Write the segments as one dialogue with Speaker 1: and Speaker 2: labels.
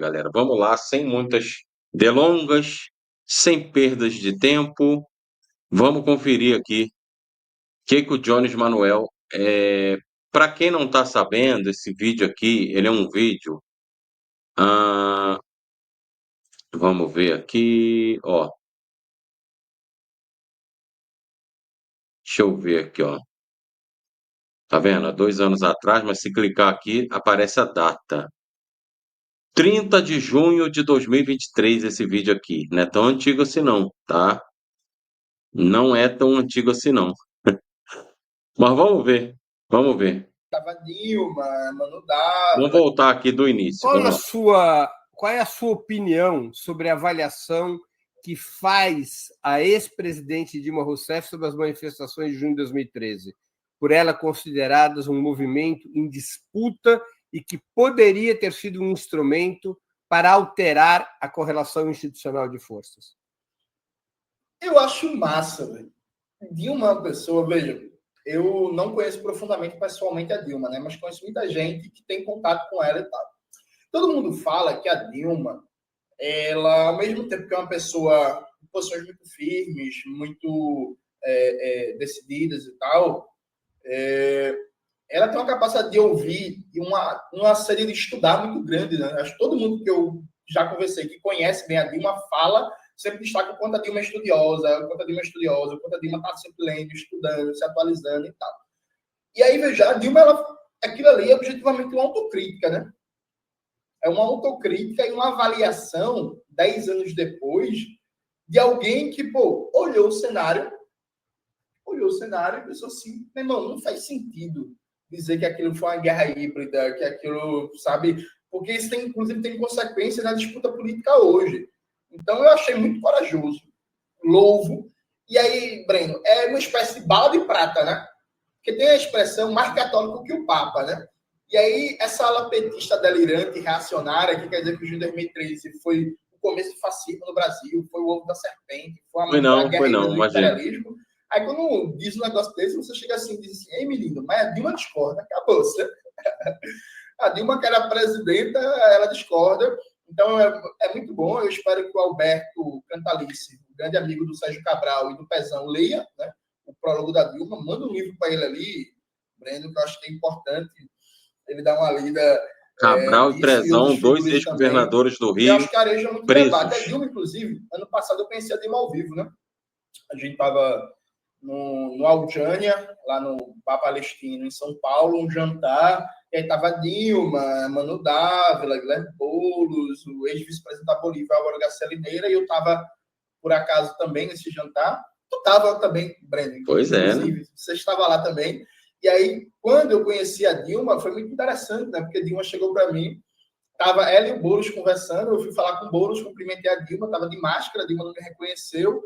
Speaker 1: galera. Vamos lá, sem muitas delongas, sem perdas de tempo. Vamos conferir aqui o que o Jones Manuel. Para quem não está sabendo, esse vídeo aqui, ele é um vídeo. ah, Vamos ver aqui, ó. Deixa eu ver aqui, ó. Tá vendo? Há 2 anos atrás, mas se clicar aqui, aparece a data. 30 de junho de 2023, esse vídeo aqui. Não é tão antigo assim não, tá? Não é tão antigo assim não. Mas vamos ver, vamos ver.
Speaker 2: Tava Dilma, Mano
Speaker 1: Vamos
Speaker 2: Dávila.
Speaker 1: voltar aqui do início, vamos lá.
Speaker 3: Qual é a sua opinião sobre a avaliação que faz a ex-presidente Dilma Rousseff sobre as manifestações de junho de 2013? Por ela consideradas um movimento em disputa e que poderia ter sido um instrumento para alterar a correlação institucional de forças.
Speaker 2: Eu acho massa, velho. Dilma é uma pessoa, veja, eu não conheço profundamente pessoalmente a Dilma, né? Mas conheço muita gente que tem contato com ela e tal. Todo mundo fala que a Dilma, ela, ao mesmo tempo que é uma pessoa com posições muito firmes, muito decididas e tal, ela tem uma capacidade de ouvir e uma série de estudar muito grande, né? Acho que todo mundo que eu já conversei, que conhece bem a Dilma, fala, sempre destaca o quanto a Dilma é estudiosa, o quanto a Dilma é estudiosa, o quanto a Dilma está sempre lendo, estudando, se atualizando e tal. E aí, veja, a Dilma, aquilo ali é objetivamente uma autocrítica, né? É uma autocrítica e uma avaliação, 10 anos depois, de alguém que, pô, olhou o cenário e pensou assim, meu irmão, não faz sentido dizer que aquilo foi uma guerra híbrida, que aquilo, sabe? Porque isso tem, inclusive, tem consequência na disputa política hoje. Então, eu achei muito corajoso. Louvo. E aí, Breno, é uma espécie de bala de prata, né? Porque tem a expressão mais católico que o Papa, né? E aí, essa ala petista delirante, reacionária, que quer dizer que o junho de 2013 foi o começo do fascismo no Brasil, foi o ovo da serpente, foi a guerra do imperialismo. Aí, quando diz um negócio desse, você chega assim e diz assim, ei, menino, mas a Dilma discorda, acabou. A Dilma, que era presidenta, ela discorda. Então, é muito bom. Eu espero que o Alberto Cantalice, o grande amigo do Sérgio Cabral e do Pezão, leia, né, o prólogo da Dilma, manda um livro para ele ali, Breno, que eu acho que é importante ele dar uma lida.
Speaker 1: Cabral e Pezão, 2 ex-governadores do Rio.
Speaker 2: Eu acho que areja muito debate. A Dilma, inclusive, ano passado eu conheci a Dilma ao vivo, né? A gente estava no Aljânia, lá no Bar Palestino, em São Paulo, um jantar, e aí estava Dilma, Mano Dávila, Guilherme Boulos, o ex-vice-presidente da Bolívia, Álvaro Garcia Lineira, e eu estava, por acaso, também nesse jantar. Tu estava também, Breno.
Speaker 1: Pois é,
Speaker 2: né? Você estava lá também. E aí, quando eu conheci a Dilma, foi muito interessante, né? Porque a Dilma chegou para mim, estava ela e o Boulos conversando, eu fui falar com o Boulos, cumprimentei a Dilma, estava de máscara, a Dilma não me reconheceu.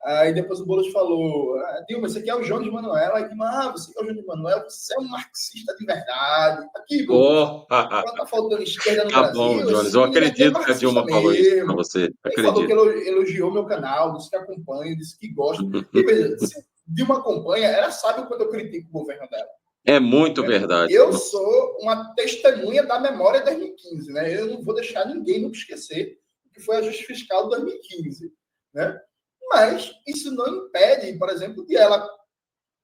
Speaker 2: Aí depois o Boulos falou, Dilma, você aqui é o João de Manuel. Aí Dilma, você é o João de Manuel, você é um marxista de verdade. Aqui, Boulos, tá faltando esquerda no Brasil.
Speaker 1: Bom, Jones, eu acredito que a Dilma falou isso para você.
Speaker 2: Ele falou que elogiou meu canal, disse que acompanha, disse que gosta. E veja, se Dilma acompanha, ela sabe o quanto eu critico o governo dela.
Speaker 1: É muito verdade.
Speaker 2: Eu sou uma testemunha da memória de 2015, né? Eu não vou deixar ninguém nunca esquecer o que foi a ajuste fiscal de 2015, né? Mas isso não impede, por exemplo, de ela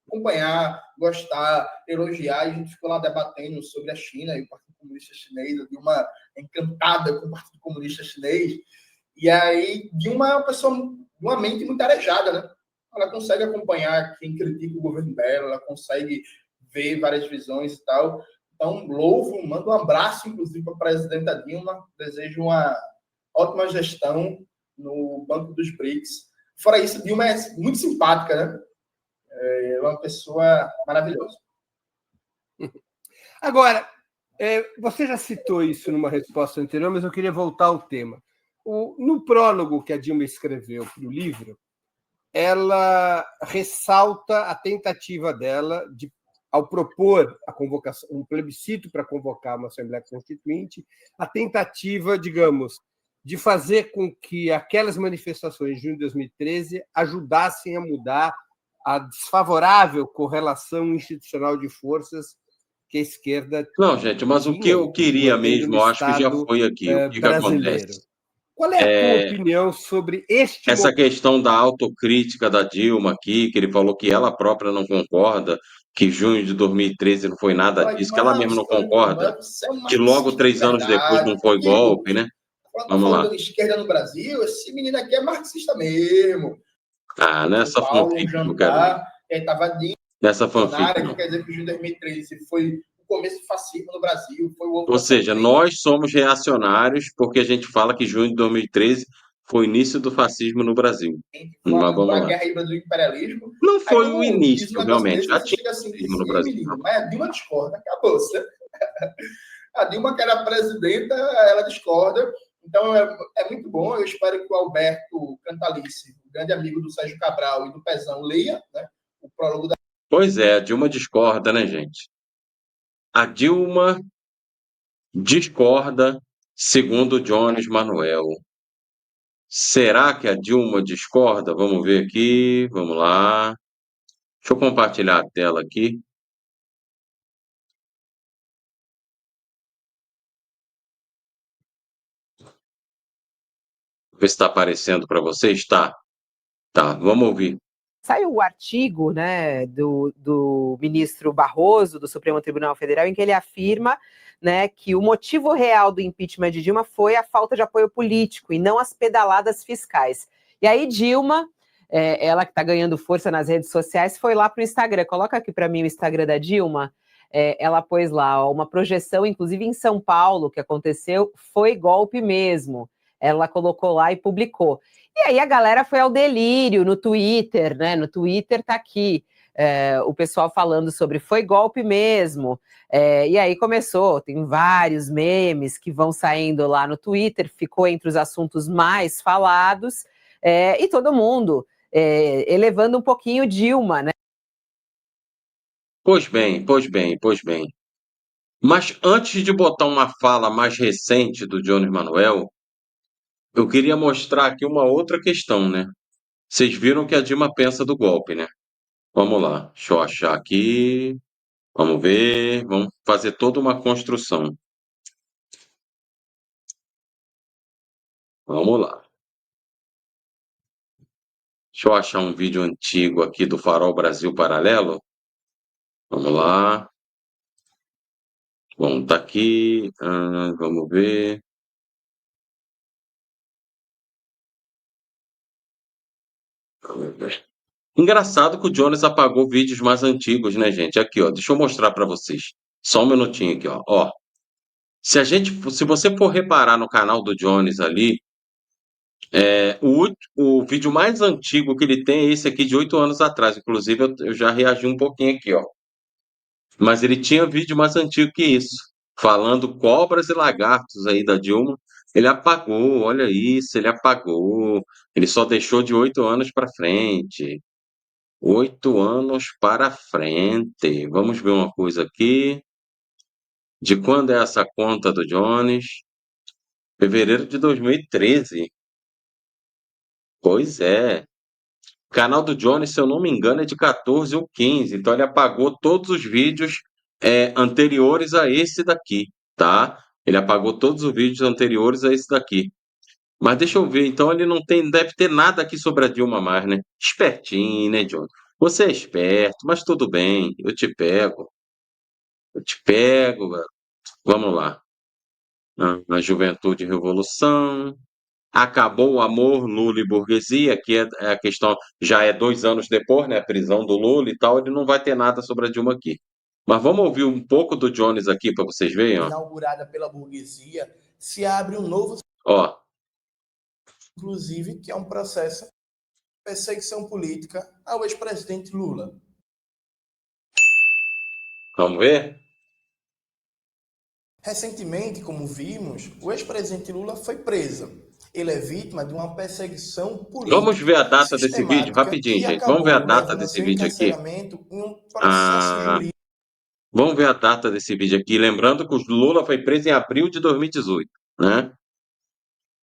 Speaker 2: acompanhar, gostar, elogiar. E a gente ficou lá debatendo sobre a China e o Partido Comunista Chinês. A Dilma encantada com o Partido Comunista Chinês. E aí, Dilma é uma pessoa, uma mente muito arejada, né? Ela consegue acompanhar quem critica o governo dela, ela consegue ver várias visões e tal. Então, louvo, mando um abraço, inclusive, para a presidenta Dilma. Desejo uma ótima gestão no Banco dos BRICS. Fora isso, Dilma é muito simpática, né? É uma pessoa maravilhosa.
Speaker 3: Agora, você já citou isso numa resposta anterior, mas eu queria voltar ao tema. No prólogo que a Dilma escreveu para o livro, ela ressalta a tentativa dela de, ao propor a convocação, um plebiscito para convocar uma Assembleia Constituinte, a tentativa, digamos, de fazer com que aquelas manifestações de junho de 2013 ajudassem a mudar a desfavorável correlação institucional de forças que a esquerda
Speaker 1: Não, gente, mas o que
Speaker 3: tinha e
Speaker 1: eu
Speaker 3: continua
Speaker 1: queria
Speaker 3: tendo
Speaker 1: mesmo,
Speaker 3: no
Speaker 1: eu acho que já
Speaker 3: Estado
Speaker 1: foi aqui. O que
Speaker 3: brasileiro.
Speaker 1: acontece?
Speaker 3: Qual é a tua opinião sobre este
Speaker 1: Essa questão da autocrítica da Dilma aqui, que ele falou que ela própria não concorda, que junho de 2013 não foi nada
Speaker 2: Olha,
Speaker 1: disso, que ela mesma não concorda,
Speaker 2: você é um
Speaker 1: que logo
Speaker 2: marxista de
Speaker 1: 3 anos depois não
Speaker 2: verdade.
Speaker 1: foi golpe, né?
Speaker 2: Quando tá
Speaker 1: Vamos lá.
Speaker 2: falando de esquerda no Brasil, esse menino aqui é marxista mesmo.
Speaker 1: Ah,
Speaker 2: São
Speaker 1: nessa
Speaker 2: Paulo, um
Speaker 1: fanfic que eu quero ver.
Speaker 2: jantar, estava
Speaker 1: Nessa fanfic,
Speaker 2: dicionário, que
Speaker 1: não.
Speaker 2: quer dizer que o de 2013 foi o começo do fascismo no Brasil, foi o ovo
Speaker 1: Ou
Speaker 2: da
Speaker 1: seja,
Speaker 2: serpente.
Speaker 1: nós somos reacionários porque a gente fala que junho de 2013 foi o início do fascismo no Brasil. Mas
Speaker 2: Foi
Speaker 1: vamos
Speaker 2: a
Speaker 1: lá.
Speaker 2: guerra híbrida do imperialismo.
Speaker 1: Não
Speaker 2: Aí
Speaker 1: foi o
Speaker 2: quando diz um
Speaker 1: início,
Speaker 2: negócio
Speaker 1: realmente.
Speaker 2: desse,
Speaker 1: Já
Speaker 2: você
Speaker 1: tinha
Speaker 2: chega assim e diz
Speaker 1: fascismo no
Speaker 2: assim, ei
Speaker 1: Brasil.
Speaker 2: menino, mas a Dilma discorda, acabou-se. A Dilma, que era presidenta, ela discorda. Então é muito bom. Eu espero que o Alberto Cantalice, o grande amigo do Sérgio Cabral e do Pezão, leia, né, o prólogo da.
Speaker 1: Pois é, a Dilma discorda, né, gente? A Dilma discorda, segundo Jones Manuel. Será que a Dilma discorda? Vamos ver aqui, vamos lá. Deixa eu compartilhar a tela aqui. Ver se está aparecendo para vocês. Tá, tá, vamos ouvir.
Speaker 4: Saiu o artigo, né, do ministro Barroso, do Supremo Tribunal Federal, em que ele afirma, né, que o motivo real do impeachment de Dilma foi a falta de apoio político e não as pedaladas fiscais. E aí Dilma, ela que está ganhando força nas redes sociais, foi lá para o Instagram. Coloca aqui para mim o Instagram da Dilma. Ela pôs lá ó, uma projeção, inclusive em São Paulo, que aconteceu, foi golpe mesmo. Ela colocou lá e publicou. E aí a galera foi ao delírio no Twitter, né? No Twitter tá aqui o pessoal falando sobre foi golpe mesmo. E aí começou, tem vários memes que vão saindo lá no Twitter, ficou entre os assuntos mais falados, e todo mundo elevando um pouquinho Dilma, né?
Speaker 1: Pois bem, pois bem, pois bem. Mas antes de botar uma fala mais recente do Jones Manuel, eu queria mostrar aqui uma outra questão, né? Vocês viram o que a Dilma pensa do golpe, né? Vamos lá, deixa eu achar aqui. Vamos ver, vamos fazer toda uma construção. Vamos lá. Deixa eu achar um vídeo antigo aqui do Farol Brasil Paralelo. Vamos lá. Bom, tá aqui. Vamos ver. Vamos ver. Engraçado que o Jones apagou vídeos mais antigos, né, gente? Aqui, ó. Deixa eu mostrar para vocês. Só um minutinho aqui, ó. Ó. Se você for reparar no canal do Jones ali, o vídeo mais antigo que ele tem é esse aqui de 8 anos atrás. Inclusive, eu já reagi um pouquinho aqui, ó. Mas ele tinha vídeo mais antigo que isso, falando cobras e lagartos aí da Dilma. Ele apagou, olha isso, ele apagou. Ele só deixou de 8 anos para frente. 8 anos para frente. Vamos ver uma coisa aqui. De quando é essa conta do Jones? Fevereiro de 2013. Pois é. O canal do Jones, se eu não me engano, é de 14 ou 15. Então ele apagou todos os vídeos anteriores a esse daqui, tá? Ele apagou todos os vídeos anteriores a esse daqui. Mas deixa eu ver, então ele não tem, deve ter nada aqui sobre a Dilma mais, né? Espertinho, né, Jones? Você é esperto, mas tudo bem, eu te pego. Eu te pego, velho. Vamos lá. Na Juventude e Revolução. Acabou o amor, Lula e burguesia, que é a questão, já é 2 anos depois, né? A prisão do Lula e tal, ele não vai ter nada sobre a Dilma aqui. Mas vamos ouvir um pouco do Jones aqui para vocês verem, ó.
Speaker 5: Inaugurada pela burguesia, se abre um novo,
Speaker 1: Ó,
Speaker 5: inclusive, que é um processo de perseguição política ao ex-presidente Lula.
Speaker 1: vamos ver?
Speaker 5: Recentemente, como vimos, o ex-presidente Lula foi preso. Ele é vítima de uma perseguição
Speaker 1: Vamos ver a
Speaker 5: política
Speaker 1: data desse vídeo,
Speaker 5: sistemática
Speaker 1: rapidinho,
Speaker 5: que
Speaker 1: gente. Vamos ver a
Speaker 5: acabou
Speaker 1: data
Speaker 5: levando ao
Speaker 1: desse
Speaker 5: seu
Speaker 1: vídeo aqui.
Speaker 5: encarceramento em um processo
Speaker 1: Ah,
Speaker 5: jurídico.
Speaker 1: vamos ver a data desse vídeo aqui. Lembrando que o Lula foi preso em abril de 2018, né?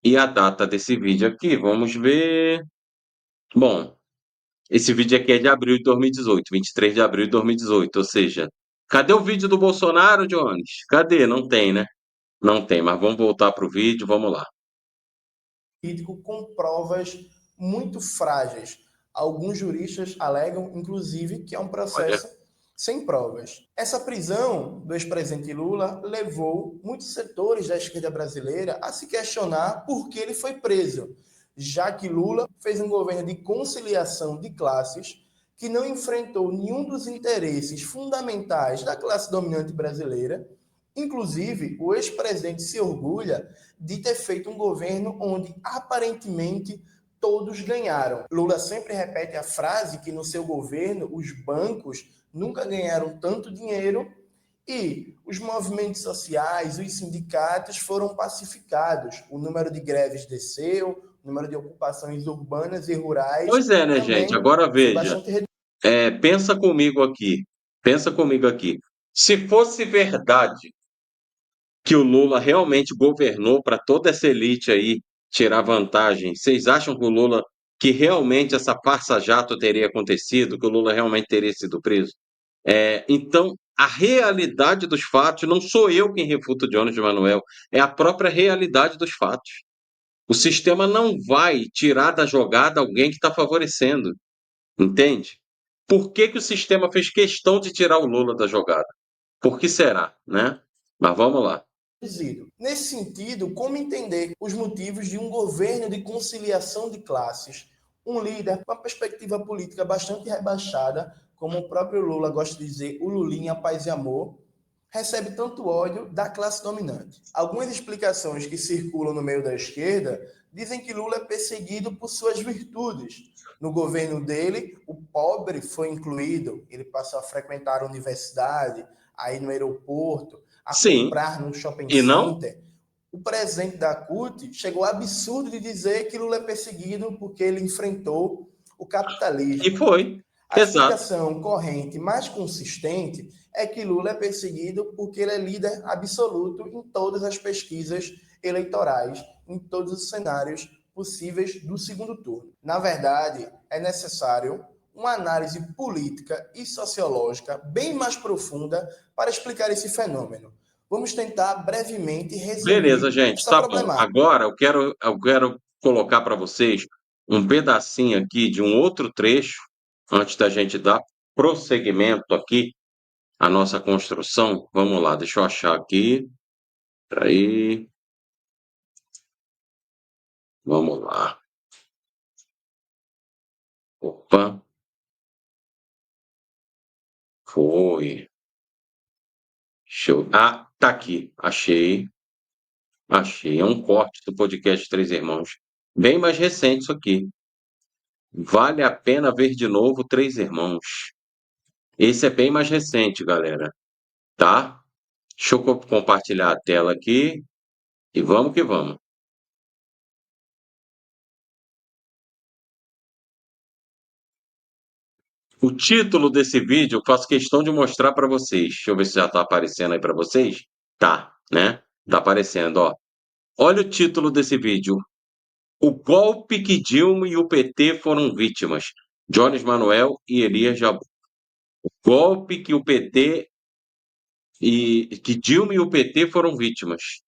Speaker 1: E a data desse vídeo aqui, vamos ver. Bom, esse vídeo aqui é de abril de 2018, 23 de abril de 2018, ou seja, Cadê o vídeo do Bolsonaro, Jones? Cadê? Não tem, né? Não tem, mas vamos voltar para o vídeo, vamos lá.
Speaker 5: Político com provas muito frágeis. Alguns juristas alegam, inclusive, que é um processo sem provas. Essa prisão do ex-presidente Lula levou muitos setores da esquerda brasileira a se questionar por que ele foi preso, já que Lula fez um governo de conciliação de classes que não enfrentou nenhum dos interesses fundamentais da classe dominante brasileira. Inclusive, o ex-presidente se orgulha de ter feito um governo onde, aparentemente, todos ganharam. Lula sempre repete a frase que no seu governo os bancos nunca ganharam tanto dinheiro e os movimentos sociais, os sindicatos foram pacificados. O número de greves desceu, o número de ocupações urbanas e rurais.
Speaker 1: Pois é, né, gente? Agora veja. Pensa comigo aqui. Pensa comigo aqui. Se fosse verdade que o Lula realmente governou para toda essa elite aí tirar vantagem, vocês acham que o Lula, que realmente essa farsa-jato teria acontecido, que o Lula realmente teria sido preso? Então, a realidade dos fatos, não sou eu quem refuta o Jones Manuel, é a própria realidade dos fatos. O sistema não vai tirar da jogada alguém que está favorecendo, entende? Por que que o sistema fez questão de tirar o Lula da jogada? Por que será, né? Mas vamos lá.
Speaker 5: Nesse sentido, como entender os motivos de um governo de conciliação de classes, um líder com uma perspectiva política bastante rebaixada, como o próprio Lula gosta de dizer, o Lulinha paz e amor, recebe tanto ódio da classe dominante? Algumas explicações que circulam no meio da esquerda dizem que Lula é perseguido por suas virtudes. No governo dele, o pobre foi incluído, ele passou a frequentar a universidade, a ir no aeroporto, a comprar no shopping center. O presidente da CUT chegou ao absurdo de dizer que Lula é perseguido porque ele enfrentou o capitalismo.
Speaker 1: E foi.
Speaker 5: A explicação corrente mais consistente é que Lula é perseguido porque ele é líder absoluto em todas as pesquisas eleitorais, em todos os cenários possíveis do segundo turno. Na verdade, é necessário uma análise política e sociológica bem mais profunda para explicar esse fenômeno. Vamos tentar brevemente resumir.
Speaker 1: Beleza, gente, tá bom. Agora eu quero colocar para vocês um pedacinho aqui de um outro trecho, antes da gente dar prosseguimento aqui à nossa construção. Vamos lá, deixa eu achar aqui. Peraí. Vamos lá. Opa. Foi. Show. Ah, tá aqui. Achei. É um corte do podcast Três Irmãos. Bem mais recente isso aqui. Vale a pena ver de novo Três Irmãos. Esse é bem mais recente, galera. Tá? Deixa eu compartilhar a tela aqui. E vamos que vamos. O título desse vídeo eu faço questão de mostrar para vocês. Deixa eu ver se já está aparecendo aí para vocês. Tá, né? Tá aparecendo, ó. Olha o título desse vídeo. O golpe que Dilma e o PT foram vítimas. Jones Manuel e Elias Jabbour. O golpe que o PT que Dilma e o PT foram vítimas.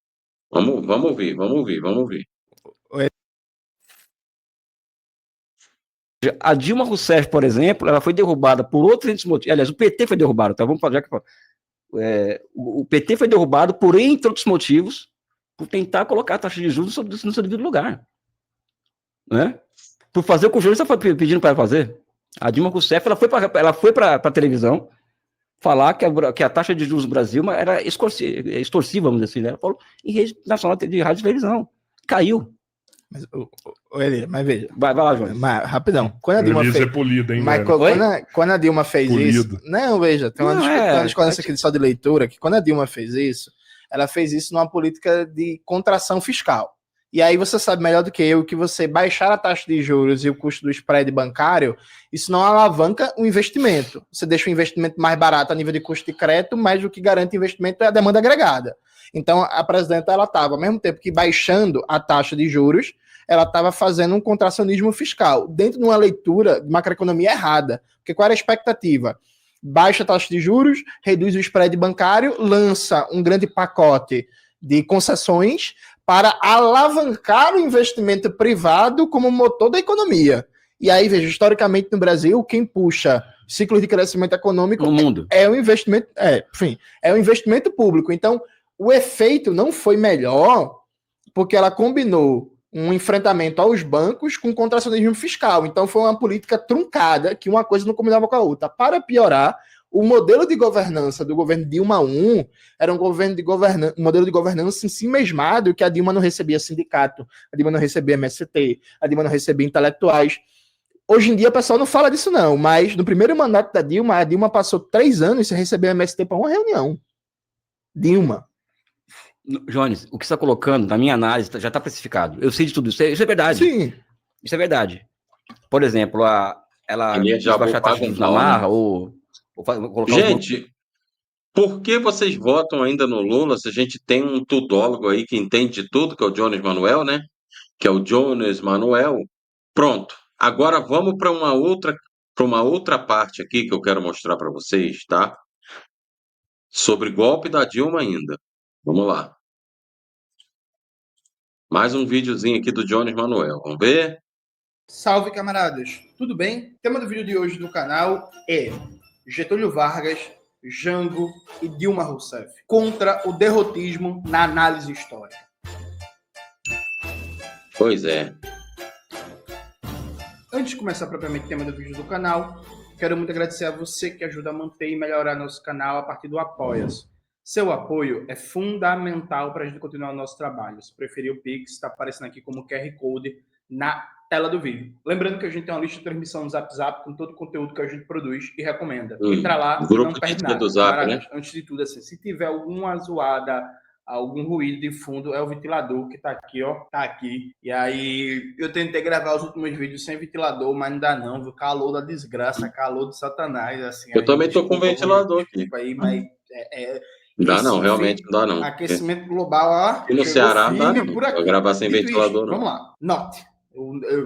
Speaker 1: Vamos ver.
Speaker 6: A Dilma Rousseff, por exemplo, ela foi derrubada por outros motivos. Aliás, o PT foi derrubado, tá? Vamos falar o PT foi derrubado por, entre outros motivos, por tentar colocar a taxa de juros no seu devido lugar, né? Por fazer o que o Júlio está pedindo para fazer. A Dilma Rousseff, ela foi para a televisão falar que a taxa de juros no Brasil era extorsiva, vamos dizer assim, né? Ela falou em rede nacional de rádio e televisão. Caiu.
Speaker 7: Mas veja.
Speaker 6: Vai lá, João.
Speaker 7: Rapidão. Quando a Dilma fez.
Speaker 8: É polido, hein,
Speaker 7: mas quando a Dilma fez isso. Não, veja, tem uma discordância aqui só de leitura, que quando a Dilma fez isso, ela fez isso numa política de contração fiscal. E aí você sabe melhor do que eu que você baixar a taxa de juros e o custo do spread bancário, isso não alavanca o investimento. Você deixa o investimento mais barato a nível de custo de crédito, mas o que garante investimento é a demanda agregada. Então, a presidenta, ela estava, ao mesmo tempo que baixando a taxa de juros, ela estava fazendo um contracionismo fiscal, dentro de uma leitura de macroeconomia errada. Porque qual era a expectativa? baixa a taxa de juros, reduz o spread bancário, lança um grande pacote de concessões para alavancar o investimento privado como motor da economia. E aí, veja, historicamente no Brasil, quem puxa ciclos de crescimento econômico
Speaker 6: no mundo
Speaker 7: é o investimento, é o investimento público. Então, o efeito não foi melhor porque ela combinou um enfrentamento aos bancos com contracionismo fiscal. Então, foi uma política truncada, que uma coisa não combinava com a outra. Para piorar, o modelo de governança do governo Dilma I era um modelo de governança em si mesmado, que a Dilma não recebia sindicato, a Dilma não recebia MST, a Dilma não recebia intelectuais. Hoje em dia, o pessoal não fala disso, não, mas no primeiro mandato da Dilma, a Dilma passou 3 anos sem receber MST para uma reunião. Dilma.
Speaker 6: Jones, o que você está colocando, na minha análise, já está precificado. Eu sei de tudo isso. Isso é verdade.
Speaker 7: Sim.
Speaker 6: Isso é verdade. Por exemplo, ela
Speaker 1: já
Speaker 6: baixar a taxa de juros na marra, ou colocar
Speaker 1: gente, por que vocês votam ainda no Lula se a gente tem um tudólogo aí que entende de tudo, que é o Jones Manuel, né? Que é o Jones Manuel. Pronto. Agora vamos para uma outra parte aqui que eu quero mostrar para vocês, tá? Sobre golpe da Dilma ainda. Vamos lá. Mais um videozinho aqui do Jones Manuel. Vamos ver?
Speaker 7: Salve, camaradas. Tudo bem? O tema do vídeo de hoje do canal é Getúlio Vargas, Jango e Dilma Rousseff contra o derrotismo na análise histórica.
Speaker 1: Pois é.
Speaker 7: Antes de começar propriamente o tema do vídeo do canal, quero muito agradecer a você que ajuda a manter e melhorar nosso canal a partir do Apoia-se. Seu apoio é fundamental para a gente continuar o nosso trabalho. Se preferir, o Pix está aparecendo aqui como QR Code na tela do vídeo. Lembrando que a gente tem uma lista de transmissão no Zap Zap com todo o conteúdo que a gente produz e recomenda. Entra lá e não perde nada.
Speaker 1: Do Zap, né?
Speaker 7: Antes de tudo, assim, se tiver alguma zoada, algum ruído de fundo, é o ventilador que tá aqui, ó. Tá aqui. E aí, eu tentei gravar os últimos vídeos sem ventilador, mas não dá não, viu? Calor da desgraça, calor de satanás, assim.
Speaker 1: Eu também tô com ventilador aqui.
Speaker 7: Aí, mas
Speaker 1: dá não, realmente não dá não.
Speaker 7: Aquecimento global, ó.
Speaker 1: E no Ceará dá não.
Speaker 7: Por aqui.
Speaker 1: Vou gravar sem ventilador, não.
Speaker 7: Vamos lá. Note.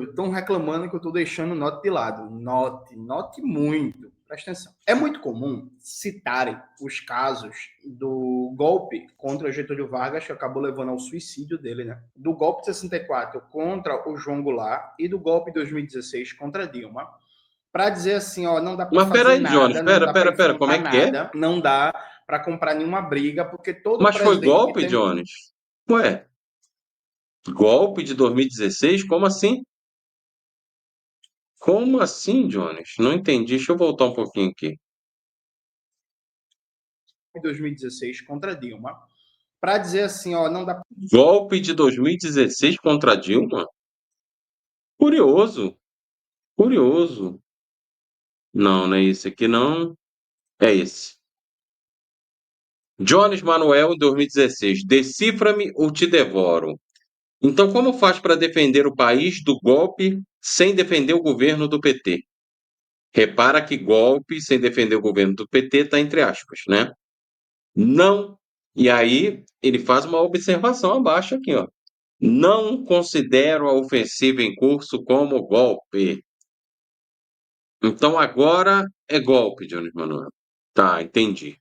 Speaker 7: Estão reclamando que eu estou deixando note de lado. Note muito. Presta atenção. É muito comum citarem os casos do golpe contra Getúlio Vargas, que acabou levando ao suicídio dele, né? Do golpe de 64 contra o João Goulart e do golpe de 2016 contra Dilma, para dizer assim, ó, não dá para fazer
Speaker 1: peraí,
Speaker 7: nada.
Speaker 1: Jones, pera, como é que
Speaker 7: nada, é? Não dá para comprar nenhuma briga, porque todo
Speaker 1: Mas foi golpe, Jones? Ué, golpe de 2016? Como assim? Como assim, Jones? Não entendi. Deixa eu voltar um pouquinho aqui.
Speaker 7: 2016 contra Dilma, para dizer assim, ó, não dá.
Speaker 1: Golpe de 2016 contra Dilma? Curioso. Não, não é esse aqui, não. É esse. Jones Manuel, 2016. Decifra-me ou te devoro. Então, como faz para defender o país do golpe sem defender o governo do PT? Repara que golpe sem defender o governo do PT está entre aspas, né? Não. E aí ele faz uma observação abaixo aqui, ó. Não considero a ofensiva em curso como golpe. Então agora é golpe, Jones Manuel. Tá, entendi.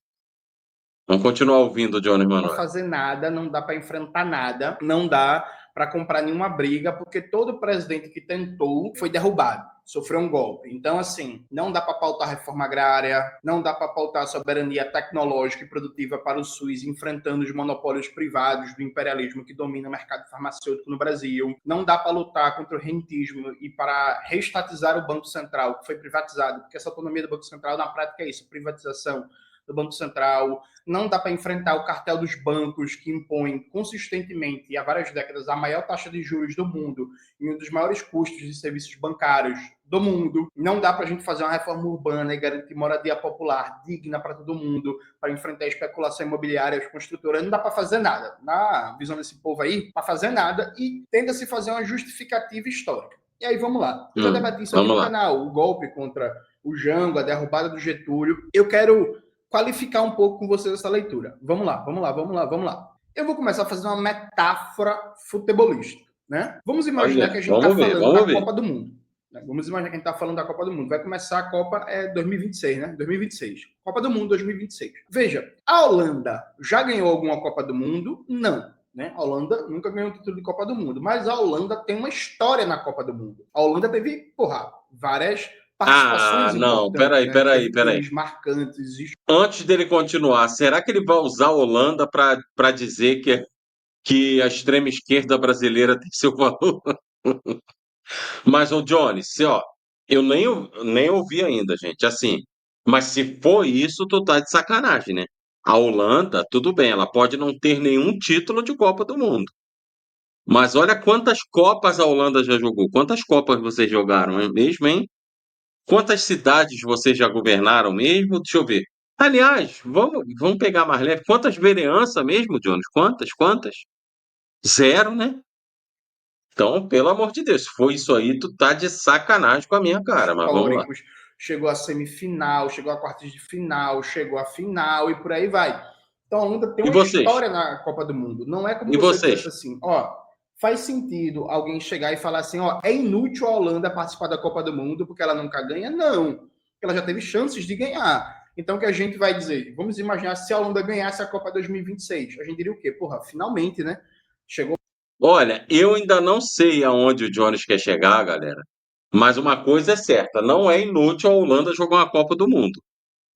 Speaker 1: Vamos continuar ouvindo o Jones Manuel.
Speaker 7: Não fazer nada, não dá para enfrentar nada, não dá para comprar nenhuma briga, porque todo presidente que tentou foi derrubado, sofreu um golpe. Então, assim, não dá para pautar reforma agrária, não dá para pautar soberania tecnológica e produtiva para o SUS, enfrentando os monopólios privados do imperialismo que domina o mercado farmacêutico no Brasil. Não dá para lutar contra o rentismo e para reestatizar o Banco Central, que foi privatizado, porque essa autonomia do Banco Central, na prática, é isso, privatização do Banco Central. Não dá para enfrentar o cartel dos bancos, que impõe consistentemente e há várias décadas a maior taxa de juros do mundo e um dos maiores custos de serviços bancários do mundo. Não dá para a gente fazer uma reforma urbana e garantir moradia popular digna para todo mundo, para enfrentar a especulação imobiliária, as construtoras. Não dá para fazer nada. Na visão desse povo aí, para fazer nada, e tenta-se fazer uma justificativa histórica. E aí, vamos lá. Eu já debati isso aqui no canal, o golpe contra o Jango, a derrubada do Getúlio. Eu quero qualificar um pouco com vocês essa leitura. Vamos lá. Eu vou começar a fazer uma metáfora futebolística, né? Vamos imaginar que a gente está falando da Copa do Mundo. Vamos imaginar que a gente está falando da Copa do Mundo. Vai começar a Copa 2026, né? 2026. Copa do Mundo 2026. Veja, a Holanda já ganhou alguma Copa do Mundo? Não. Né? A Holanda nunca ganhou um título de Copa do Mundo. Mas a Holanda tem uma história na Copa do Mundo. A Holanda teve, várias participações
Speaker 1: não,
Speaker 7: importantes.
Speaker 1: peraí.
Speaker 7: Times marcantes.
Speaker 1: Antes dele continuar, será que ele vai usar a Holanda para dizer que a extrema esquerda brasileira tem seu valor? Mas, ô Johnny, eu nem ouvi ainda, gente, assim, mas se for isso, tu tá de sacanagem, né? A Holanda, tudo bem, ela pode não ter nenhum título de Copa do Mundo. Mas olha quantas Copas a Holanda já jogou. Quantas Copas vocês jogaram mesmo, hein? Quantas cidades vocês já governaram mesmo? Deixa eu ver. Aliás, vamos pegar mais leve. Quantas vereanças mesmo, Jones? Quantas? Zero, né? Então, pelo amor de Deus, se for isso aí, tu tá de sacanagem com a minha cara, mas vamos lá.
Speaker 7: Chegou a semifinal, chegou a quartas de final, chegou a final e por aí vai. Então a Holanda tem uma história na Copa do Mundo. Não é como você disse assim, faz sentido alguém chegar e falar assim, é inútil a Holanda participar da Copa do Mundo porque ela nunca ganha? Não. Ela já teve chances de ganhar. Então o que a gente vai dizer? Vamos imaginar se a Holanda ganhasse a Copa 2026. A gente diria o quê? Finalmente, né? Chegou.
Speaker 1: Olha, eu ainda não sei aonde o Jones quer chegar, galera. Mas uma coisa é certa, não é inútil a Holanda jogar uma Copa do Mundo.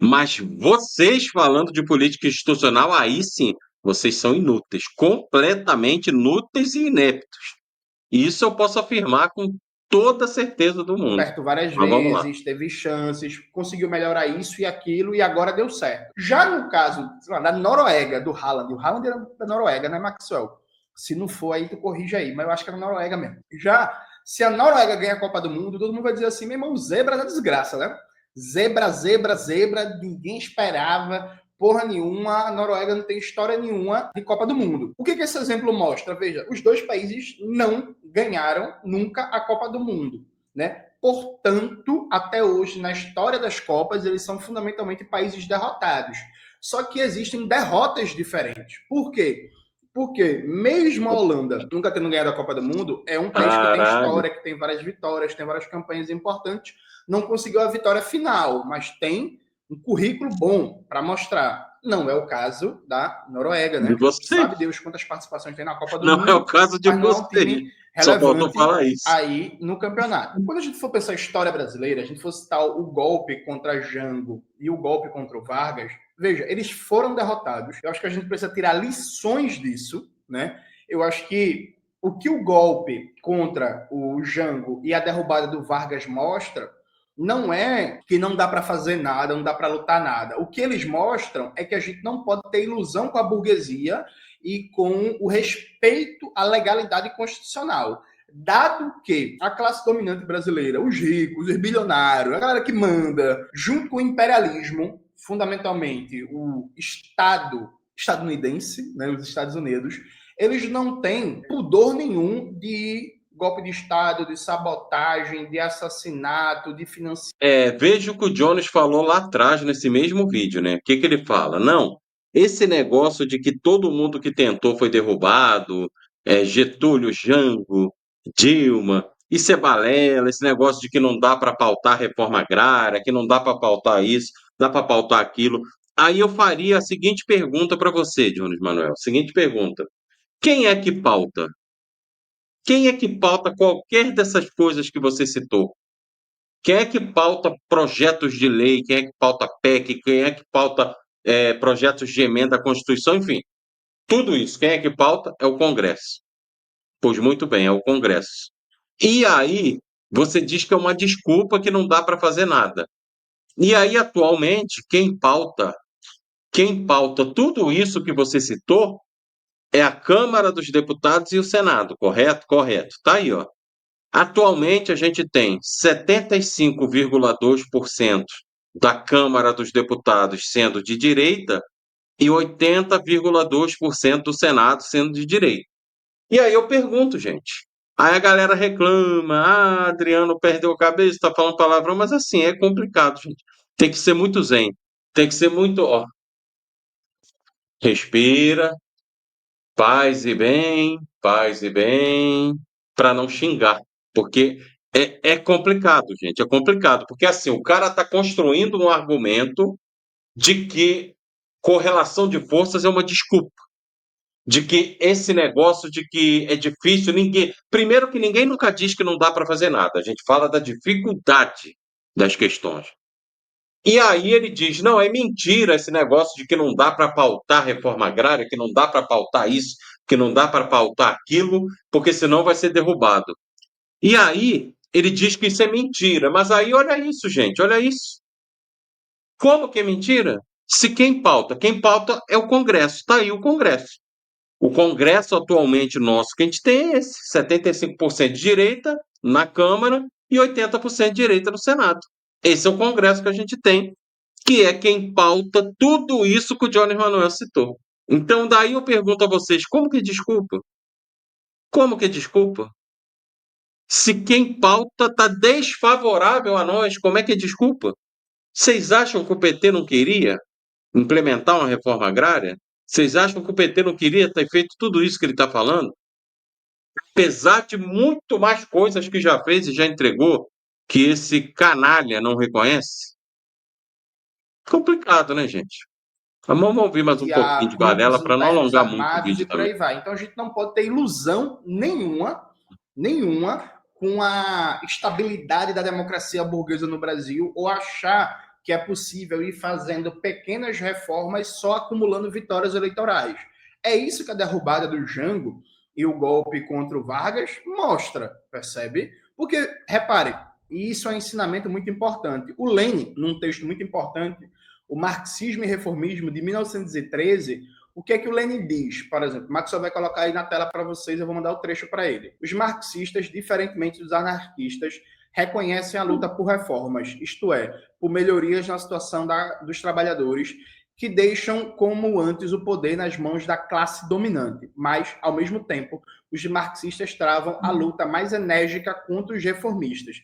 Speaker 1: Mas vocês falando de política institucional, aí sim, vocês são inúteis, completamente inúteis e ineptos. Isso eu posso afirmar com toda certeza do mundo.
Speaker 7: Perto várias vezes, teve chances, conseguiu melhorar isso e aquilo e agora deu certo. Já no caso da Noruega, do Haaland, o Haaland era da Noruega, né, Maxwell? Se não for, aí tu corrige aí, mas eu acho que era Noruega mesmo. Já, se a Noruega ganha a Copa do Mundo, todo mundo vai dizer assim, meu irmão, zebra da desgraça, né? Zebra, ninguém esperava, porra nenhuma, a Noruega não tem história nenhuma de Copa do Mundo. O que esse exemplo mostra? Veja, os dois países não ganharam nunca a Copa do Mundo, né? Portanto, até hoje, na história das Copas, eles são fundamentalmente países derrotados. Só que existem derrotas diferentes. Por quê? Porque mesmo a Holanda, nunca tendo ganhado a Copa do Mundo, é um país que tem história, que tem várias vitórias, tem várias campanhas importantes, não conseguiu a vitória final, mas tem um currículo bom para mostrar. Não é o caso da Noruega, né? Sabe Deus quantas participações tem na Copa do Mundo.
Speaker 1: Não é o caso de
Speaker 7: mas não é um time
Speaker 1: Só faltou falar isso.
Speaker 7: Aí no campeonato. Quando a gente for pensar a história brasileira, a gente for citar o golpe contra Jango e o golpe contra o Vargas, veja, eles foram derrotados. Eu acho que a gente precisa tirar lições disso, né? Eu acho que o que o golpe contra o Jango e a derrubada do Vargas mostra não é que não dá para fazer nada, não dá para lutar nada. O que eles mostram é que a gente não pode ter ilusão com a burguesia e com o respeito à legalidade constitucional. Dado que a classe dominante brasileira, os ricos, os bilionários, a galera que manda, junto com o imperialismo, fundamentalmente o Estado estadunidense, né, os Estados Unidos, eles não têm pudor nenhum de golpe de Estado, de sabotagem, de assassinato, de financiamento.
Speaker 1: Veja o que o Jones falou lá atrás, nesse mesmo vídeo, né? O que ele fala? Não, esse negócio de que todo mundo que tentou foi derrubado, Getúlio, Jango, Dilma, isso é balela, esse negócio de que não dá para pautar a reforma agrária, que não dá para pautar isso, dá para pautar aquilo. Aí eu faria a seguinte pergunta para você, Jones Manuel. Seguinte pergunta. Quem é que pauta? Quem é que pauta qualquer dessas coisas que você citou? Quem é que pauta projetos de lei? Quem é que pauta PEC? Quem é que pauta projetos de emenda à Constituição? Enfim, tudo isso. Quem é que pauta? É o Congresso. Pois muito bem, é o Congresso. E aí, você diz que é uma desculpa que não dá para fazer nada. E aí, atualmente, quem pauta tudo isso que você citou é a Câmara dos Deputados e o Senado, correto? Correto. Tá aí, ó. Atualmente, a gente tem 75,2% da Câmara dos Deputados sendo de direita e 80,2% do Senado sendo de direita. E aí eu pergunto, gente. Aí a galera reclama, Adriano perdeu a cabeça, está falando palavrão, mas assim, é complicado, gente. Tem que ser muito zen. Tem que ser muito, respira, paz e bem, para não xingar. Porque É complicado, gente, é complicado, porque assim, o cara está construindo um argumento de que correlação de forças é uma desculpa, de que esse negócio de que é difícil, primeiro que ninguém nunca diz que não dá para fazer nada, a gente fala da dificuldade das questões. E aí ele diz, não, é mentira esse negócio de que não dá para pautar reforma agrária, que não dá para pautar isso, que não dá para pautar aquilo, porque senão vai ser derrubado. E aí ele diz que isso é mentira, mas aí olha isso, gente, olha isso. Como que é mentira? Se quem pauta é o Congresso, está aí o Congresso. O Congresso atualmente nosso que a gente tem é esse, 75% de direita na Câmara e 80% de direita no Senado. Esse é o Congresso que a gente tem, que é quem pauta tudo isso que o Jones Manuel citou. Então, daí eu pergunto a vocês, como que desculpa? Como que desculpa? Se quem pauta está desfavorável a nós, como é que desculpa? Vocês acham que o PT não queria implementar uma reforma agrária? Vocês acham que o PT não queria ter feito tudo isso que ele está falando? Apesar de muito mais coisas que já fez e já entregou, que esse canalha não reconhece? Complicado, né, gente? Vamos ouvir mais um pouquinho de
Speaker 5: Grupos
Speaker 1: Varela para não
Speaker 5: internos
Speaker 1: alongar muito o
Speaker 5: armados
Speaker 1: vídeo
Speaker 5: e por
Speaker 1: também.
Speaker 5: aí vai. Então a gente não pode ter ilusão nenhuma com a estabilidade da democracia burguesa no Brasil ou achar que é possível ir fazendo pequenas reformas só acumulando vitórias eleitorais. É isso que a derrubada do Jango e o golpe contra o Vargas mostra, percebe? Porque, repare, e isso é um ensinamento muito importante. O Lenin, num texto muito importante, O Marxismo e Reformismo, de 1913, o que é que o Lenin diz? Por exemplo, o Maxwell vai colocar aí na tela para vocês, eu vou mandar o trecho para ele. Os marxistas, diferentemente dos anarquistas, reconhecem a luta por reformas, isto é, por melhorias na situação dos trabalhadores, que deixam como antes o poder nas mãos da classe dominante. Mas, ao mesmo tempo, os marxistas travam a luta mais enérgica contra os reformistas,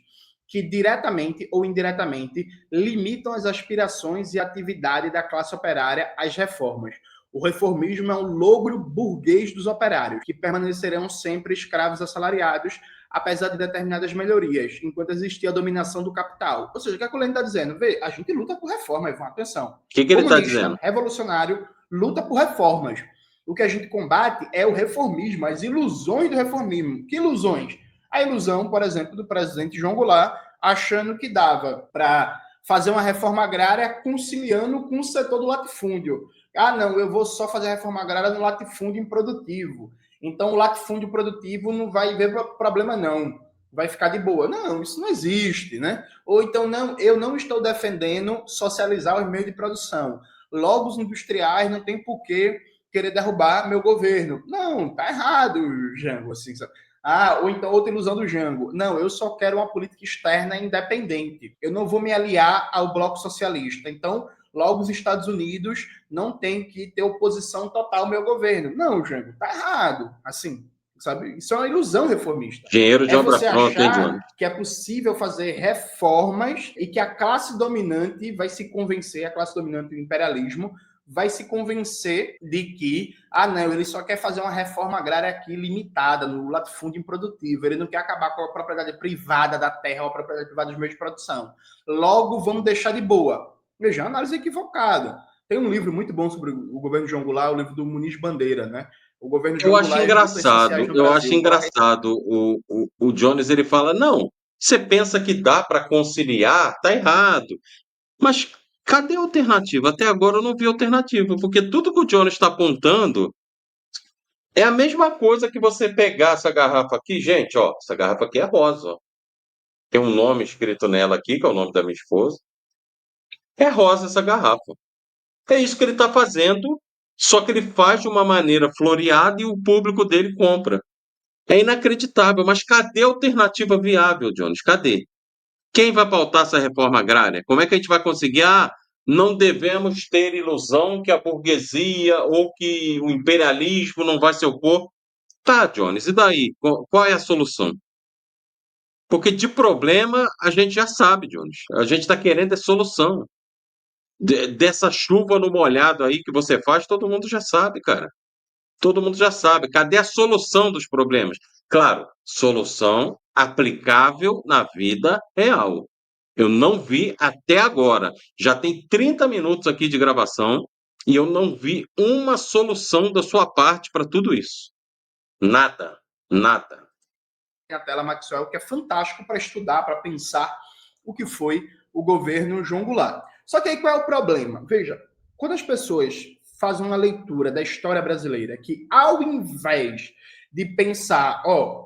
Speaker 5: que diretamente ou indiretamente limitam as aspirações e atividade da classe operária às reformas. O reformismo é um logro burguês dos operários, que permanecerão sempre escravos assalariados, apesar de determinadas melhorias, enquanto existir a dominação do capital. Ou seja, o que a Colene está dizendo? Vê, a gente luta por reforma, Ivan, atenção.
Speaker 1: O que ele está dizendo?
Speaker 5: Revolucionário, luta por reformas. O que a gente combate é o reformismo, as ilusões do reformismo. Que ilusões? A ilusão, por exemplo, do presidente João Goulart, achando que dava para fazer uma reforma agrária conciliando com o setor do latifúndio. Ah, não, eu vou só fazer a reforma agrária no latifúndio improdutivo. Então, o latifúndio produtivo não vai ver problema, não. Vai ficar de boa. Não, isso não existe, né? Ou então, não, eu não estou defendendo socializar os meios de produção. Logo, os industriais não tem por que querer derrubar meu governo. Não, tá errado, Jango, assim, sabe? Ah, ou então outra ilusão do Jango. Não, eu só quero uma política externa independente. Eu não vou me aliar ao bloco socialista. Então, logo os Estados Unidos não tem que ter oposição total ao meu governo. Não, Jango, tá errado. Assim, sabe? Isso é uma ilusão reformista.
Speaker 1: Dinheiro de obra
Speaker 5: você
Speaker 1: pronta, hein, Johnny?
Speaker 5: que é possível fazer reformas e que a classe dominante vai se convencer, a classe dominante do imperialismo, vai se convencer de que, não, ele só quer fazer uma reforma agrária aqui limitada, no latifúndio improdutivo, ele não quer acabar com a propriedade privada da terra ou a propriedade privada dos meios de produção. Logo, vamos deixar de boa. Veja, análise equivocada. Tem um livro muito bom sobre o governo de João Goulart, o livro do Muniz Bandeira, né? O governo de João Goulart...
Speaker 1: Eu acho engraçado. O Jones, ele fala, não, você pensa que dá para conciliar? Tá errado. Mas cadê a alternativa? Até agora eu não vi alternativa, porque tudo que o Jones está apontando é a mesma coisa que você pegar essa garrafa aqui, gente, ó, essa garrafa aqui é rosa, ó. Tem um nome escrito nela aqui, que é o nome da minha esposa. É rosa essa garrafa. É isso que ele está fazendo, só que ele faz de uma maneira floreada e o público dele compra. É inacreditável, mas cadê a alternativa viável, Jones? Cadê? Quem vai pautar essa reforma agrária? Como é que a gente vai conseguir? Não devemos ter ilusão que a burguesia ou que o imperialismo não vai se opor. Tá, Jones, e daí? Qual é a solução? Porque de problema a gente já sabe, Jones. A gente está querendo é solução. Dessa chuva no molhado aí que você faz, todo mundo já sabe, cara. Todo mundo já sabe. Cadê a solução dos problemas? Claro, solução aplicável na vida real. Eu não vi até agora. Já tem 30 minutos aqui de gravação e eu não vi uma solução da sua parte para tudo isso. Nada, nada.
Speaker 2: A tela Maxwell, que é fantástico para estudar, para pensar o que foi o governo João Goulart. Só que aí qual é o problema? Veja, quando as pessoas fazem uma leitura da história brasileira, que ao invés de pensar,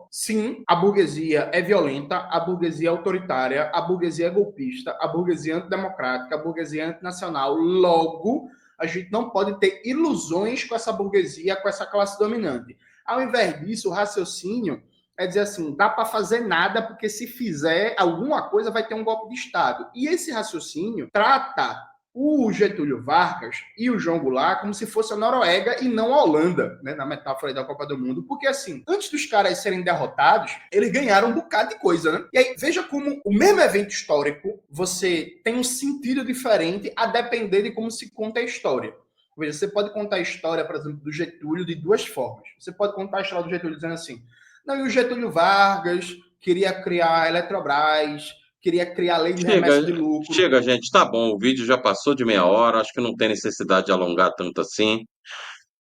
Speaker 2: sim, a burguesia é violenta, a burguesia é autoritária, a burguesia é golpista, a burguesia é antidemocrática, a burguesia é antinacional, logo, a gente não pode ter ilusões com essa burguesia, com essa classe dominante. Ao invés disso, o raciocínio é dizer assim, dá para fazer nada, porque se fizer alguma coisa vai ter um golpe de Estado. E esse raciocínio trata o Getúlio Vargas e o João Goulart como se fosse a Noruega e não a Holanda, né, na metáfora da Copa do Mundo, porque assim, antes dos caras serem derrotados, eles ganharam um bocado de coisa, né? E aí, veja como o mesmo evento histórico, você tem um sentido diferente a depender de como se conta a história. Veja, você pode contar a história, por exemplo, do Getúlio de duas formas. Você pode contar a história do Getúlio dizendo assim, não, e o Getúlio Vargas queria criar a Eletrobras, queria criar a lei de remessa de lucro.
Speaker 1: Chega, gente, tá bom, o vídeo já passou de meia hora, acho que não tem necessidade de alongar tanto assim.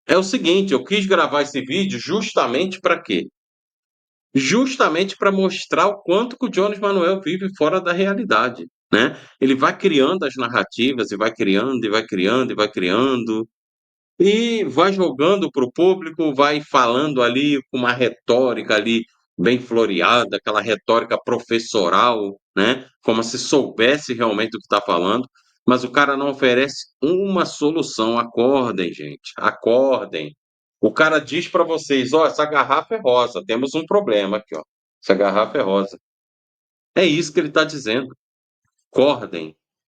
Speaker 1: É o seguinte, eu quis gravar esse vídeo justamente para quê? Justamente para mostrar o quanto que o Jones Manuel vive fora da realidade, né? Ele vai criando as narrativas e vai criando, e vai criando, e vai criando, e vai jogando para o público, vai falando ali com uma retórica ali bem floreada, aquela retórica professoral, né? Como se soubesse realmente o que está falando, mas o cara não oferece uma solução. Acordem, gente, acordem. O cara diz para vocês, essa garrafa é rosa, temos um problema aqui, ó. Essa garrafa é rosa. É isso que ele está dizendo. Acordem.